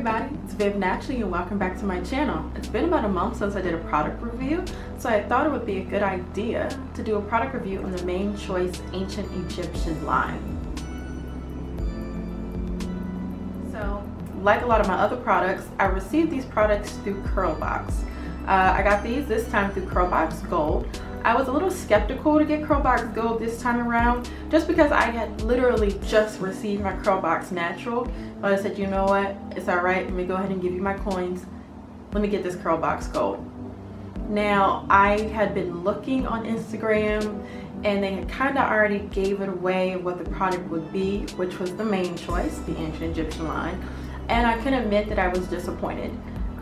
everybody, it's Viv Naturally and welcome back to my channel. It's been about a month since I did a product review, so I thought it would be a good idea to do a product review on the Main Choice Ancient Egyptian line. So, like a lot of my other products, I received these products through Curlbox. I got these this time through Curlbox Gold. I was a little skeptical to get Curlbox Gold this time around just because I had literally just received my Curlbox Natural. But I said, you know what, it's alright, let me go ahead and give you my coins. Let me get this Curlbox Gold. Now, I had been looking on Instagram and they had kind of already gave it away what the product would be, which was the Main Choice, the Ancient Egyptian line. And I can admit that I was disappointed.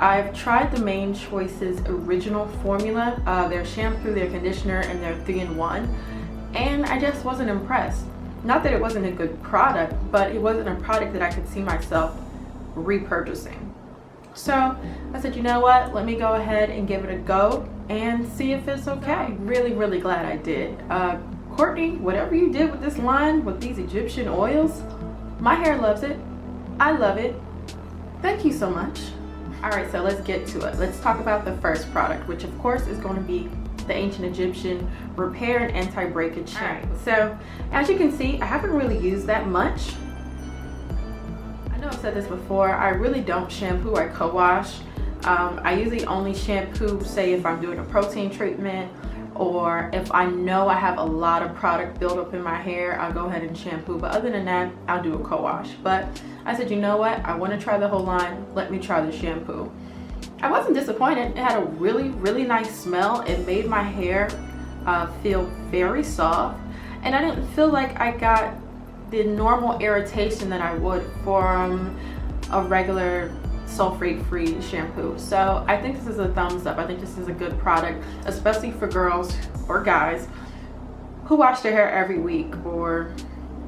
I've tried the Main Choice's original formula, their shampoo, their conditioner, and their 3-in-1, and I just wasn't impressed. Not that it wasn't a good product, but it wasn't a product that I could see myself repurchasing. So I said, you know what, let me go ahead and give it a go and see if it's okay. I'm really glad I did. Courtney, whatever you did with this line, with these Egyptian oils, my hair loves it. I love it. Thank you so much. Alright, so let's get to it. Let's talk about the first product, which of course is going to be the Ancient Egyptian Repair and Anti-Breakage shampoo. So, as you can see, I haven't really used that much. I know I've said this before, I really don't shampoo or co-wash. I usually only shampoo, say if I'm doing a protein treatment, or if I know I have a lot of product built up in my hair, I'll go ahead and shampoo. But other than that, I'll do a co-wash. But I said, you know what? I want to try the whole line. Let me try the shampoo. I wasn't disappointed. It had a really nice smell. It made my hair feel very soft. And I didn't feel like I got the normal irritation that I would from a regular sulfate-free shampoo. So I think this is a thumbs up. I think this is a good product, especially for girls or guys who wash their hair every week or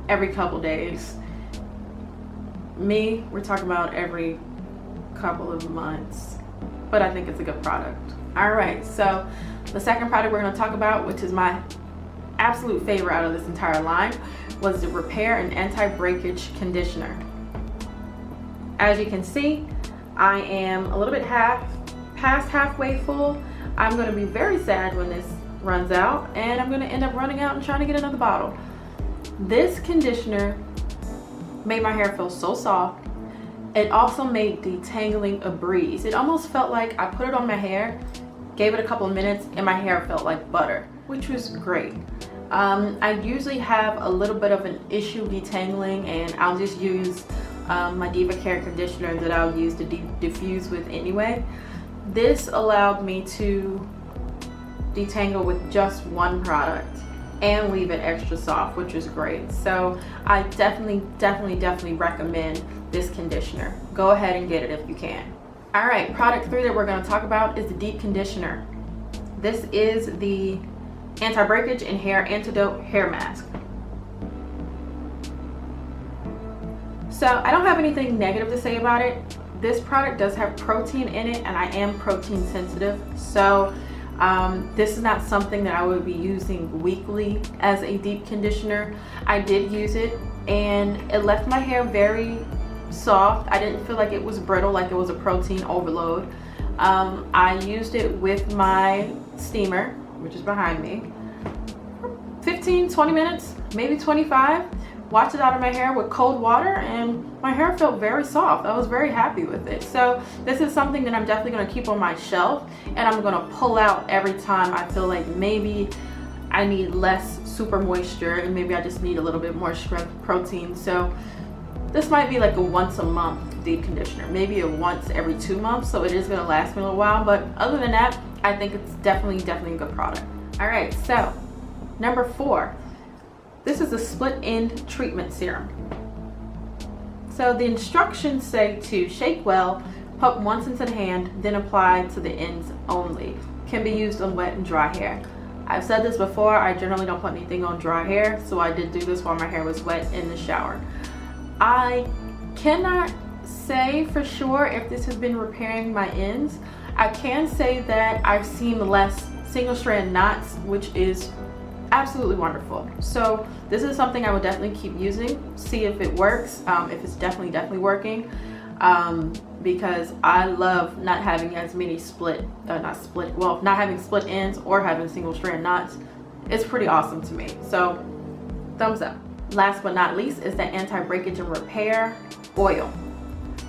every couple days. Me, we're talking about every couple of months, but I think it's a good product. All right, so the second product we're going to talk about, which is my absolute favorite out of this entire line, was the Repair and Anti-Breakage Conditioner. As you can see, I am a little bit past halfway full. I'm going to be very sad when this runs out, and I'm going to end up running out and trying to get another bottle. This conditioner made my hair feel so soft. It also made detangling a breeze. It almost felt like I put it on my hair, gave it a couple of minutes, and my hair felt like butter, which was great. I usually have a little bit of an issue detangling, and I'll just use my Diva Care conditioner that I'll use to diffuse with anyway. This allowed me to detangle with just one product and leave it extra soft, which is great. So I definitely recommend this conditioner. Go ahead and get it if you can. All right, product 3 that we're going to talk about is the Deep Conditioner. This is the Anti-Breakage and Hair Antidote Hair Mask. So I don't have anything negative to say about it. This product does have protein in it, and I am protein sensitive. So this is not something that I would be using weekly as a deep conditioner. I did use it, and it left my hair very soft. I didn't feel like it was brittle, like it was a protein overload. I used it with my steamer, which is behind me, 15-20 minutes, maybe 25. Washed it out of my hair with cold water, and my hair felt very soft. I was very happy with it. So this is something that I'm definitely going to keep on my shelf, and I'm going to pull out every time I feel like maybe I need less super moisture and maybe I just need a little bit more strength protein. So this might be like a once a month deep conditioner, maybe a once every 2 months, so it is going to last me a little while. But other than that, I think it's definitely a good product. All right, so number 4. This is a split end treatment serum. So the instructions say to shake well, pump once into the hand, then apply to the ends only. Can be used on wet and dry hair. I've said this before, I generally don't put anything on dry hair, so I did do this while my hair was wet in the shower. I cannot say for sure if this has been repairing my ends. I can say that I've seen less single strand knots, which is absolutely wonderful. So this is something I would definitely keep using, see if it works, if it's definitely working. because I love not having as many not having split ends or having single strand knots. It's pretty awesome to me. So thumbs up. Last but not least is the anti-breakage and repair oil.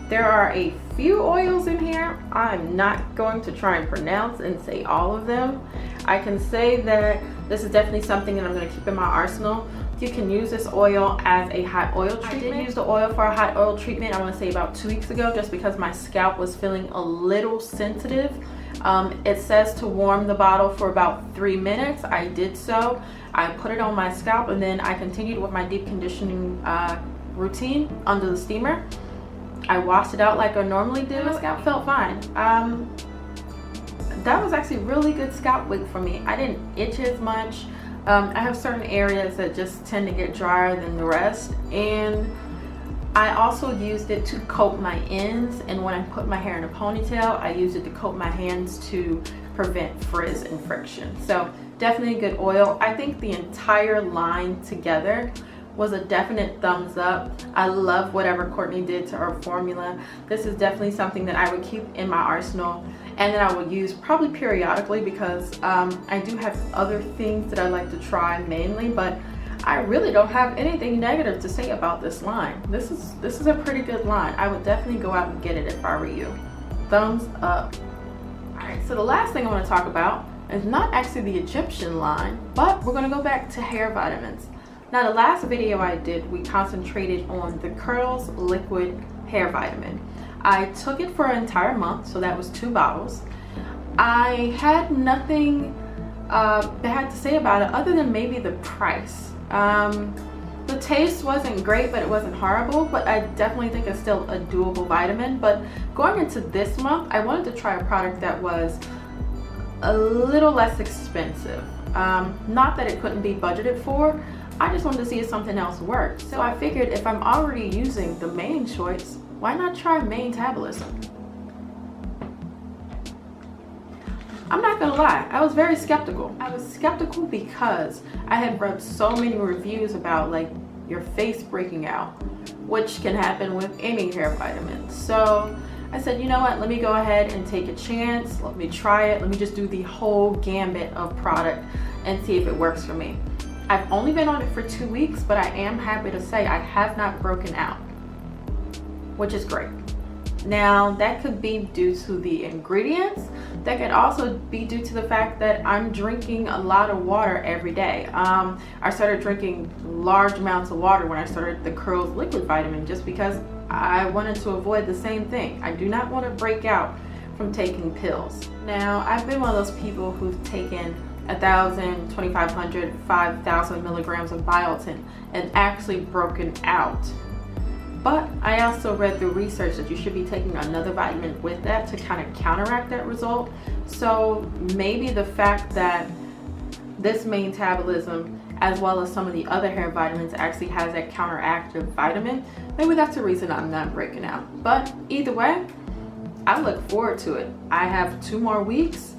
There are a few oils in here. I'm not going to try and pronounce and say all of them. I can say that this is definitely something that I'm going to keep in my arsenal. You can use this oil as a hot oil treatment. I did use the oil for a hot oil treatment, I want to say about 2 weeks ago, just because my scalp was feeling a little sensitive. It says to warm the bottle for about 3 minutes. I did so. I put it on my scalp, and then I continued with my deep conditioning routine under the steamer. I washed it out like I normally do. My scalp felt fine. That was actually really good scalp wig for me. I didn't itch as much. I have certain areas that just tend to get drier than the rest, and I also used it to coat my ends, and when I put my hair in a ponytail, I used it to coat my hands to prevent frizz and friction. So definitely a good oil. I think the entire line together was a definite thumbs up. I love whatever Courtney did to her formula. This is definitely something that I would keep in my arsenal and that I would use probably periodically, because I do have other things that I like to try mainly, but I really don't have anything negative to say about this line. This is a pretty good line. I would definitely go out and get it if I were you. Thumbs up. Alright, so the last thing I want to talk about is not actually the Egyptian line, but we're going to go back to hair vitamins. Now, the last video I did, we concentrated on the Curls Liquid Hair Vitamin. I took it for an entire month, so that was 2 bottles. I had nothing bad to say about it other than maybe the price. The taste wasn't great, but it wasn't horrible, but I definitely think it's still a doable vitamin. But going into this month, I wanted to try a product that was a little less expensive. Not that it couldn't be budgeted for, I just wanted to see if something else worked. So I figured if I'm already using the main choice, why not try Maintabolism? I'm not gonna lie, I was very skeptical. I was skeptical because I had read so many reviews about like your face breaking out, which can happen with any hair vitamin. So I said, you know what, let me go ahead and take a chance. Let me try it. Let me just do the whole gambit of product and see if it works for me. I've only been on it for 2 weeks, but I am happy to say I have not broken out, which is great. Now, that could be due to the ingredients. That could also be due to the fact that I'm drinking a lot of water every day. I started drinking large amounts of water when I started the Curls Liquid Vitamin, just because I wanted to avoid the same thing. I do not want to break out from taking pills. Now, I've been one of those people who've taken 1,000, 2,500, 5,000 milligrams of biotin and actually broken out. But I also read through research that you should be taking another vitamin with that to kind of counteract that result. So maybe the fact that this Maintabolism, as well as some of the other hair vitamins, actually has that counteractive vitamin, maybe that's the reason I'm not breaking out. But either way, I look forward to it. I have 2 more weeks.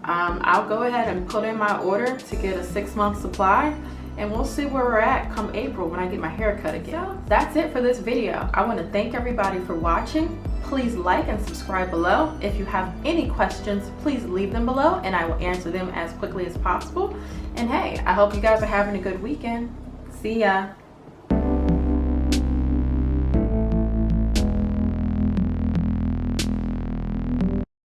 I'll go ahead and put in my order to get a 6-month supply, and we'll see where we're at come April when I get my hair cut again. So that's it for this video. I want to thank everybody for watching. Please like and subscribe below. If you have any questions, please leave them below and I will answer them as quickly as possible. And hey, I hope you guys are having a good weekend. See ya.